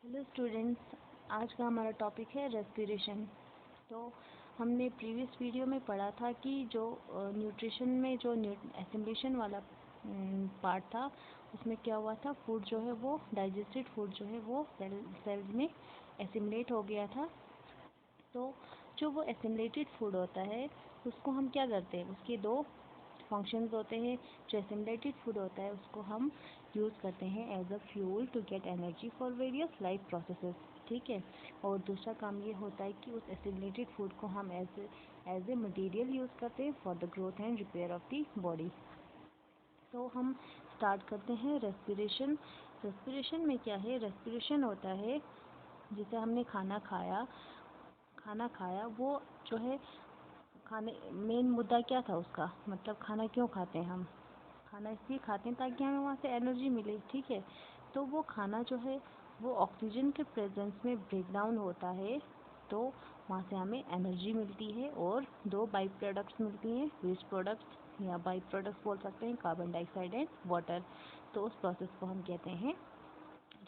Hello students, आज का हमारा टॉपिक है रेस्पिरेशन। तो हमने प्रीवियस वीडियो में पढ़ा था कि जो न्यूट्रिशन में जो एसिमिलेशन वाला पार्ट था, उसमें क्या हुआ था, फूड जो है वो डाइजेस्टेड फूड जो है वो सेल्स में एसिमिलेट हो गया था। तो जो वो एसिमिलेटेड फूड होता है उसको हम क्या करते हैं, उसके दो फंक्शंस होते हैं। जो एसिमिलेटेड फूड होता है उसको हम यूज़ करते हैं as a fuel to get energy for various life processes, ठीक है। और दूसरा काम ये होता है कि उस एसिमिलेटेड फूड को हम एज ए मटेरियल यूज़ करते हैं for the growth and repair of the body. तो हम स्टार्ट करते हैं रेस्पिरेशन। रेस्पिरेशन में क्या है, रेस्पिरेशन होता है जैसे हमने खाना खाया वो जो है, खाने मेन मुद्दा क्या था उसका, मतलब खाना क्यों खाते हैं हम, खाना इसलिए खाते हैं ताकि हमें वहाँ से एनर्जी मिले, ठीक है। तो वो खाना जो है वो ऑक्सीजन के प्रेजेंस में ब्रेक डाउन होता है, तो वहाँ से हमें एनर्जी मिलती है और दो बाई प्रोडक्ट्स मिलती हैं, वेस्ट प्रोडक्ट्स या बाई प्रोडक्ट्स बोल सकते हैं, कार्बन डाइऑक्साइड एंड वाटर। तो उस प्रोसेस को हम कहते हैं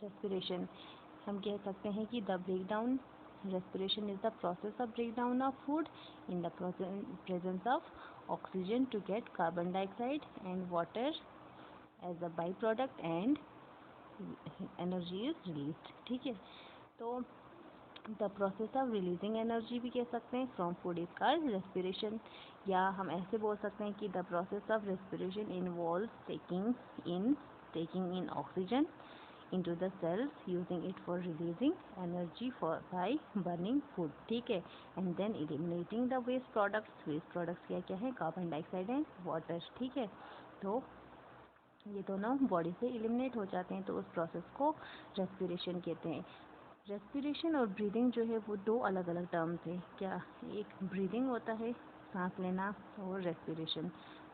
रेस्पिरेशन। हम कह सकते हैं कि the break down respiration is the process of breakdown of food in the presence of oxygen to get carbon dioxide and water as a byproduct and energy is released, ठीक है। तो the process of releasing energy भी कह सकते हैं from food is called respiration, या हम ऐसे बोल सकते हैं कि the process of respiration involves taking in oxygen into the cells, using it for releasing energy by burning food, ठीक है, and then eliminating the waste products। waste products क्या क्या है, कार्बन डाइऑक्साइड एंड वाटर, ठीक है। तो ये दोनों बॉडी से एलिमिनेट हो जाते हैं, तो उस प्रोसेस को रेस्पिरेशन कहते हैं। रेस्पिरेशन और ब्रीदिंग जो है वो दो अलग अलग टर्म्स है। क्या, एक ब्रीदिंग होता है सांस लेना, और रेस्पिरेशन,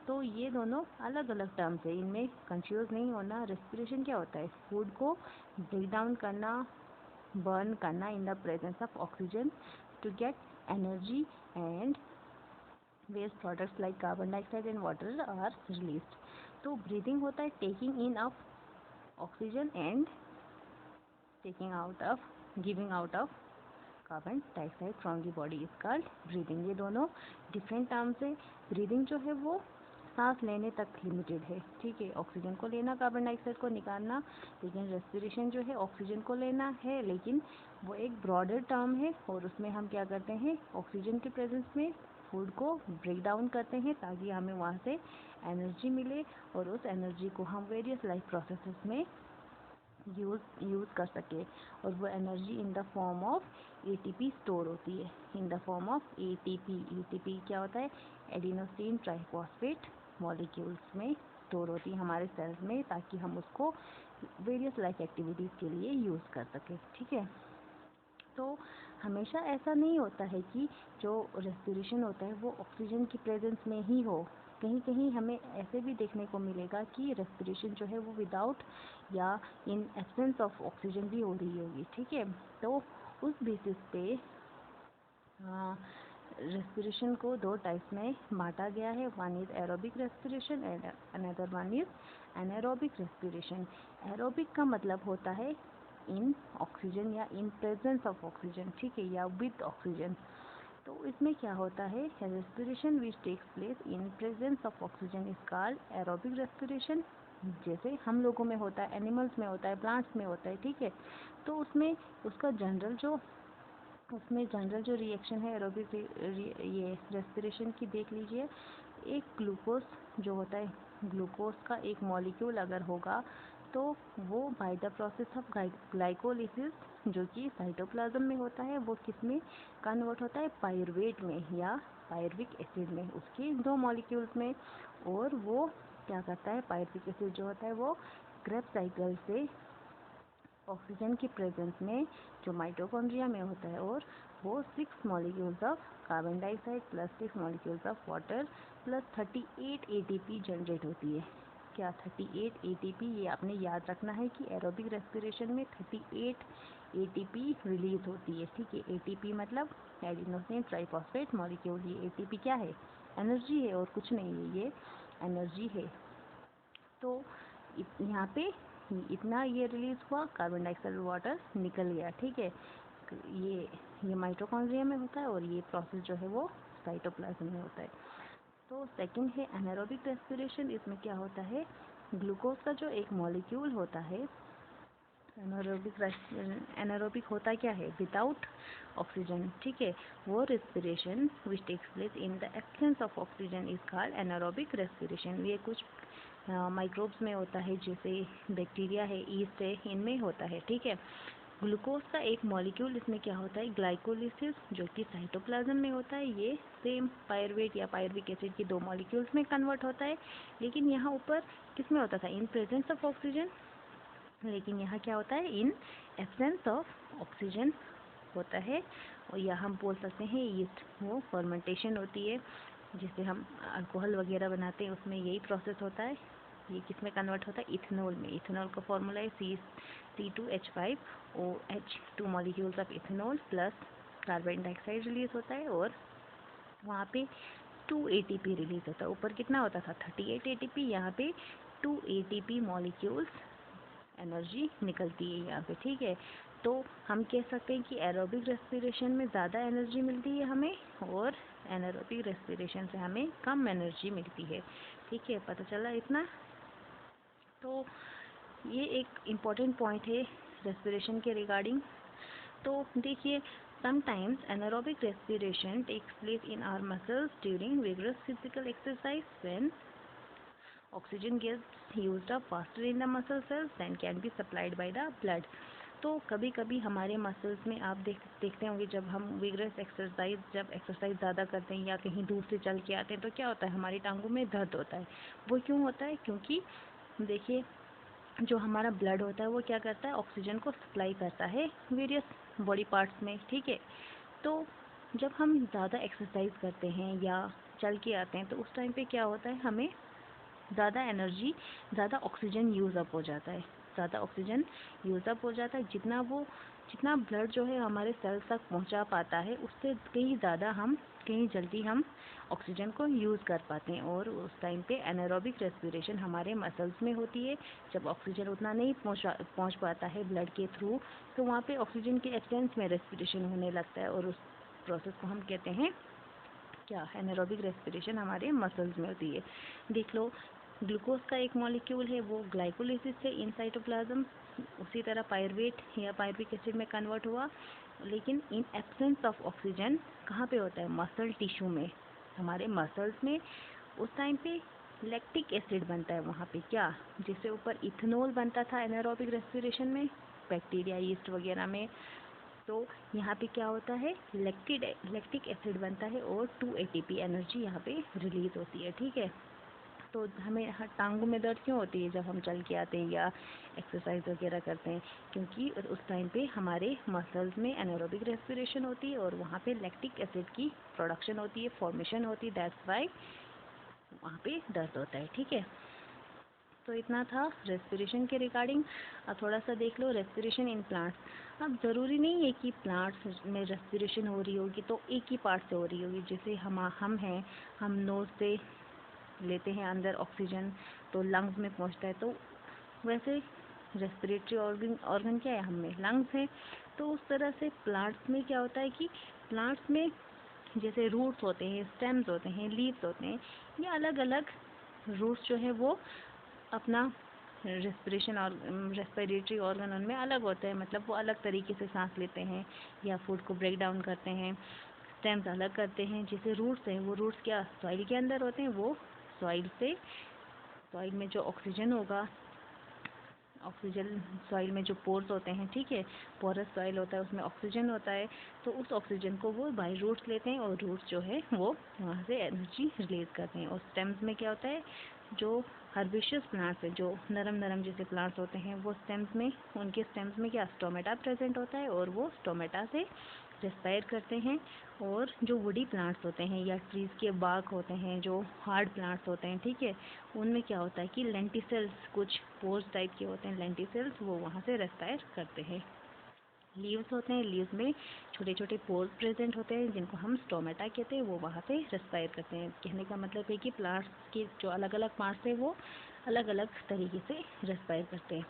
तो ये दोनों अलग अलग टर्म्स है, इनमें कंफ्यूज नहीं होना। रेस्पिरेशन क्या होता है, फूड को ब्रेक डाउन करना, बर्न करना in the presence of oxygen to get energy and waste products like carbon dioxide and water are released. तो ब्रीदिंग होता है taking in of oxygen and giving out of carbon dioxide from the body is called breathing. ये दोनों different terms है। Breathing जो है वो सांस लेने तक लिमिटेड है, ठीक है, ऑक्सीजन को लेना, कार्बन डाइऑक्साइड को निकालना। लेकिन रेस्पिरेशन जो है ऑक्सीजन को लेना है, लेकिन वो एक ब्रॉडर टर्म है, और उसमें हम क्या करते हैं, ऑक्सीजन के प्रेजेंस में फूड को ब्रेक डाउन करते हैं ताकि हमें वहाँ से एनर्जी मिले, और उस एनर्जी को हम वेरियस लाइफ प्रोसेसेस में यूज़ कर सके, और वो energy in the form of ATP store होती है, in the form of ATP. ATP क्या होता है, एडिनोसिन ट्राइफॉस्फेट मॉलिक्यूल्स में स्टोर होती है हमारे सेल्स में, ताकि हम उसको वेरियस लाइफ एक्टिविटीज़ के लिए यूज़ कर सकें, ठीक है। तो हमेशा ऐसा नहीं होता है कि जो रेस्पिरेशन होता है वो ऑक्सीजन की प्रेजेंस में ही हो। कहीं कहीं हमें ऐसे भी देखने को मिलेगा कि रेस्पिरेशन जो है वो विदाउट या इन एब्सेंस ऑफ ऑक्सीजन भी हो रही होगी, ठीक है। तो उस बेसिस पे रेस्पिरेशन को दो टाइप्स में बांटा गया है। One is aerobic respiration and another one is anaerobic respiration. Aerobic का मतलब होता है इन ऑक्सीजन या इन प्रेजेंस ऑफ ऑक्सीजन, ठीक है, या विद ऑक्सीजन। तो इसमें क्या होता है, respiration which takes place in presence of oxygen is called aerobic respiration. जैसे हम लोगों में होता है, एनिमल्स में होता है, प्लांट्स में होता है, ठीक है। तो उसमें उसका जनरल जो रिएक्शन है एरोबिक ये रेस्पिरेशन की, देख लीजिए। एक ग्लूकोज जो होता है, ग्लूकोज का एक मॉलिक्यूल अगर होगा तो वो by the process of glycolysis, जो कि साइटोप्लाज्म में होता है, वो किस में कन्वर्ट होता है, पायरुवेट में या पायरुविक एसिड में, उसके दो मॉलिक्यूल्स में। और वो क्या करता है, पायरुविक एसिड जो होता है वो क्रेब्स साइकिल से ऑक्सीजन की प्रेजेंस में जो माइटोकॉन्ड्रिया में होता है, और वो 6 molecules of carbon dioxide plus 6 molecules of water plus 38 ATP generate होती है। क्या, 38 एटीपी, ये आपने याद रखना है कि एरोबिक रेस्पिरेशन में 38 एटीपी रिलीज होती है, ठीक है। एटीपी मतलब एडिनोसिन ट्राइफॉस्फेट मॉलिक्यूल। ये एटीपी क्या है, एनर्जी है और कुछ नहीं है, ये एनर्जी है। तो यहाँ पे इतना ये रिलीज हुआ, कार्बन डाइऑक्साइड वाटर निकल गया, ठीक है। ये माइटोकॉन्ड्रिया में होता है और ये प्रोसेस जो है वो साइटोप्लाज्म में होता है। तो सेकंड है एनारोबिक रेस्पिरेशन। इसमें क्या होता है, ग्लूकोज का जो एक मॉलिक्यूल होता है, एनारोबिक होता क्या है, विदाउट ऑक्सीजन, ठीक है। वो respiration which takes place in the absence of oxygen is called anaerobic respiration. ये कुछ माइक्रोब्स में होता है, जैसे बैक्टीरिया है, ईस्ट है, इनमें होता है, ठीक है। ग्लूकोज का एक मॉलिक्यूल इसमें क्या होता है, ग्लाइकोलिसिस, जो कि साइटोप्लाज्म में होता है। ये सेम पायरुवेट या पायरुविक एसिड की दो मॉलिक्यूल्स में कन्वर्ट होता है, लेकिन यहाँ ऊपर किसमें होता था, इन प्रेजेंस ऑफ ऑक्सीजन, लेकिन यहाँ क्या होता है, इन एब्सेंस ऑफ ऑक्सीजन होता है। और या हम बोल सकते हैं यीस्ट, वो फर्मेंटेशन होती है, जिससे हम अल्कोहल वगैरह बनाते हैं, उसमें यही प्रोसेस होता है। ये किस में कन्वर्ट होता है, इथेनॉल में। इथेनॉल का फॉर्मूला है C2H5OH, 2 molecules of ethanol plus carbon dioxide release होता है, और वहाँ पे 2 ATP रिलीज होता है। ऊपर कितना होता था, 38 ATP, यहाँ पे 2 ATP मॉलिक्यूल्स एनर्जी निकलती है यहाँ पे, ठीक है। तो हम कह सकते हैं कि एरोबिक रेस्पिरेशन में ज़्यादा एनर्जी मिलती है हमें, और एनारोबिक रेस्पिरेशन से हमें कम एनर्जी मिलती है, ठीक है। पता चला इतना। तो ये एक इम्पॉर्टेंट पॉइंट है रेस्पिरेशन के रिगार्डिंग। तो देखिए, sometimes anaerobic respiration takes place in our muscles during vigorous physical exercise when oxygen gets used up faster in the muscle cells than can be supplied by the blood। तो कभी कभी हमारे muscles में आप देखते होंगे, जब हम विगरस एक्सरसाइज ज़्यादा करते हैं या कहीं दूर से चल के आते हैं, तो क्या होता है, हमारी टांगों में दर्द होता है। वो क्यों होता है, क्योंकि देखिए, जो हमारा ब्लड होता है वो क्या करता है, ऑक्सीजन को सप्लाई करता है वेरियस बॉडी पार्ट्स में, ठीक है। तो जब हम ज़्यादा एक्सरसाइज करते हैं या चल के आते हैं, तो उस टाइम पे क्या होता है, हमें ज़्यादा एनर्जी, ज़्यादा ऑक्सीजन यूज़ अप हो जाता है, ज़्यादा ऑक्सीजन यूज़ अप हो जाता है। जितना ब्लड जो है हमारे सेल्स तक पहुंचा पाता है, उससे कहीं जल्दी हम ऑक्सीजन को यूज़ कर पाते हैं, और उस टाइम पे एनारोबिक रेस्पिरेशन हमारे मसल्स में होती है। जब ऑक्सीजन उतना नहीं पहुंच पाता है ब्लड के थ्रू, तो वहाँ पे ऑक्सीजन के एब्सेंस में रेस्पिरेशन होने लगता है, और उस प्रोसेस को हम कहते हैं क्या, एनारोबिक रेस्पिरेशन हमारे मसल्स में होती है। देख लो, ग्लूकोज का एक मॉलिक्यूल है, वो ग्लाइकोलिसिस से इन साइटोप्लाज्म उसी तरह पायरुवेट या पायरुविक एसिड में कन्वर्ट हुआ, लेकिन इन एब्सेंस ऑफ ऑक्सीजन कहाँ पे होता है, मसल टिश्यू में, हमारे मसल्स में। उस टाइम पे लैक्टिक एसिड बनता है वहाँ पे, क्या, जिससे ऊपर इथेनॉल बनता था एनारोबिक रेस्पिरेशन में, बैक्टीरिया, यीस्ट वगैरह में। तो यहाँ पे क्या होता है, लैक्टिक एसिड बनता है, और 2 ATP एनर्जी यहाँ पे रिलीज होती है, ठीक है। तो हमें टांगों में दर्द क्यों होती है जब हम चल के आते हैं या एक्सरसाइज वगैरह करते हैं, क्योंकि उस टाइम पे हमारे मसल्स में एनारोबिक रेस्पिरेशन होती है, और वहाँ पे लैक्टिक एसिड की प्रोडक्शन होती है, फॉर्मेशन होती है, दैट्स वाई वहाँ पे दर्द होता है, ठीक है। तो इतना था रेस्पिरेशन के रिगार्डिंग। अब थोड़ा सा देख लो रेस्पिरेशन इन प्लांट्स। अब ज़रूरी नहीं है कि प्लांट्स में रेस्पिरेशन हो रही होगी तो एक ही पार्ट से हो रही होगी। जैसे हम हैं, हम नोज़ से लेते हैं अंदर ऑक्सीजन, तो लंग्स में पहुंचता है, तो वैसे रेस्पिरेटरी ऑर्गन क्या है, हम में लंग्स है। तो उस तरह से प्लांट्स में क्या होता है कि प्लांट्स में जैसे रूट्स होते हैं, स्टेम्स होते हैं, लीव्स होते हैं, ये अलग अलग रूट्स जो है वो अपना रेस्पिरेटरी ऑर्गन उनमें अलग होता है, मतलब वो अलग तरीके से सांस लेते हैं या फूड को ब्रेक डाउन करते हैं। स्टेम्स अलग करते हैं। जैसे रूट्स हैं, वो रूट्स क्या सॉइल के अंदर होते हैं, वो सॉइल में जो ऑक्सीजन होगा, ऑक्सीजन सॉइल में जो पोर्स होते हैं, ठीक है, पोरस सॉइल होता है, उसमें ऑक्सीजन होता है, तो उस ऑक्सीजन को वो बाय रूट्स लेते हैं, और रूट्स जो है वो वहाँ से एनर्जी रिलीज करते हैं। और स्टेम्स में क्या होता है, जो हर्बिशियस प्लांट्स हैं, जो नरम जैसे प्लांट्स होते हैं, वो उनके स्टेम्स में क्या स्टोमेटा प्रेजेंट होता है, और वो स्टोमेटा से रेस्पायर करते हैं। और जो वुडी प्लांट्स होते हैं या ट्रीज़ के बाग होते हैं, जो हार्ड प्लांट्स होते हैं, ठीक है, उनमें क्या होता है कि लेंटिसेल्स, कुछ पोर्स टाइप के होते हैं लेंटिसेल्स, वो वहाँ से रेस्पायर करते हैं। लीव्स होते हैं, लीव्स में छोटे छोटे पोर्स प्रेजेंट होते हैं जिनको हम स्टोमेटा कहते हैं, वो वहाँ से रेस्पायर करते हैं। कहने का मतलब है कि प्लांट्स के जो अलग अलग पार्ट्स हैं वो अलग अलग तरीके से रेस्पायर करते हैं।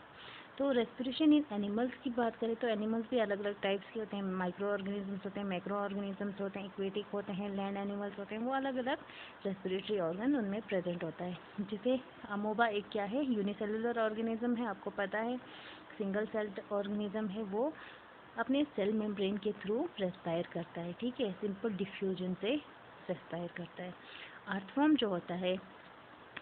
तो रेस्पिरेशन इन एनिमल्स की बात करें तो एनिमल्स भी अलग अलग टाइप्स के होते हैं। माइक्रो ऑर्गेनिजम्स होते हैं, मैक्रो ऑर्गेनिजम्स होते हैं, एक्वेटिक होते हैं, लैंड एनिमल्स होते हैं, वो अलग अलग रेस्पिरेटरी ऑर्गन उनमें प्रेजेंट होता है। जैसे अमोबा एक क्या है, यूनिसेलुलर ऑर्गेनिज्म है, आपको पता है। सिंगल सेल्ड ऑर्गेनिज्म है, वो अपने सेल मेम्ब्रेन के थ्रू रेस्पायर करता है, ठीक है, सिंपल डिफ्यूजन से रेस्पायर करता है। अर्थवर्म जो होता है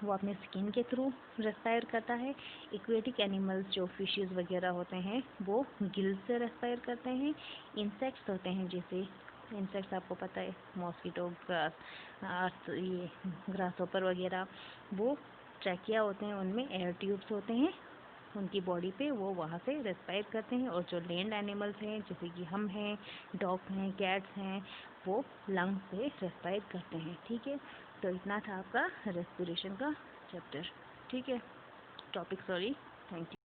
वो अपने स्किन के थ्रू रेस्पायर करता है। एक्वेटिक एनिमल्स जो फिशेस वगैरह होते हैं वो गिल्स से रेस्पायर करते हैं। इंसेक्ट्स होते हैं, जैसे इंसेक्ट्स आपको पता है, मॉस्किटो, ये ग्रास हॉपर वगैरह, वो ट्रैकिया होते हैं, उनमें एयर ट्यूब्स होते हैं उनकी बॉडी पे, वो वहाँ से रेस्पायर करते हैं। और जो लैंड एनिमल्स हैं जैसे कि हम हैं, डॉग्स हैं, कैट्स हैं, वो लंग्स से रेस्पायर करते हैं, ठीक है। तो इतना था आपका रेस्पिरेशन का चैप्टर, ठीक है, टॉपिक, सॉरी, थैंक यू।